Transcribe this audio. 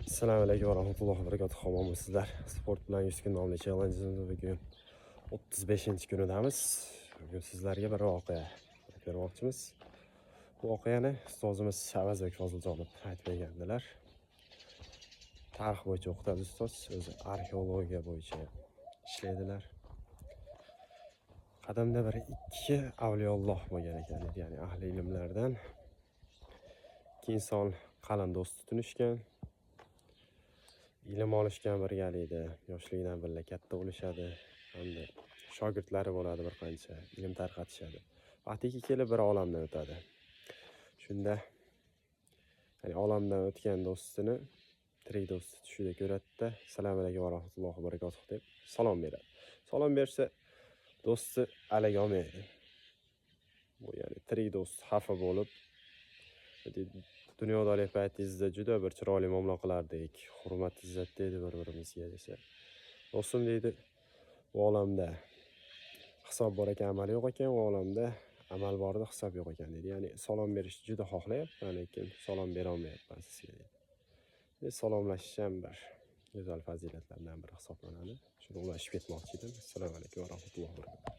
Assalomu alaykum va rahmatullohi va barakatuh. Sizlar sport bilan 100 kun nomli challenge'imizni bugun 35-kunidamiz. Bugun sizlarga bir voqea bermoqchimiz. Bu voqeani ustozimiz Shavazbek Foziljonov aytib bergandilar. Tarix bo'yicha o'qitadi ustoz, o'zi arxeologiya bo'yicha ishlaydilar. Qadimda bir ikki avliyoulloh bo'lgan ekan, ya'ni ahli ilmlardan ikki inson qalin do'st tutinishgan. Ilm olishgan birgalikda, yoshligidan birga katta bo'lishadi, hamda shogirdlari bo'ladi bir qancha, ilm tarqatishadi. Vaqtiki kelib bir olamdan o'tadi. Shunda ya'ni olamdan o'tgan do'stini tirik do'sti tushida ko'radi-da, "Assalomu alaykum va rahmatullohi va barakatuh" deb salom beradi. Salom bersa, do'sti alanga olmaydi. Bu ya'ni tirik do'st xafa bo'lib, dunyodagi paytingizda juda bir chiroyli muomala qilardik, hurmat izzatda edi bir-birimizga desa. Do'stim deydi, bu olamda hisob bor ekan, amal yo'q ekan, u olamda amal borda hisob yo'q ekan deydi. Ya'ni salom berishni juda xohlayapman, lekin salom bera olmayapman sizga deydi. Salomlashish ham bir go'zal fazilatlardan biri hisoblanadi. Shuni ulashib ketmoqchi edim. Assalomu alaykum va rahmatullohi va barakatuh.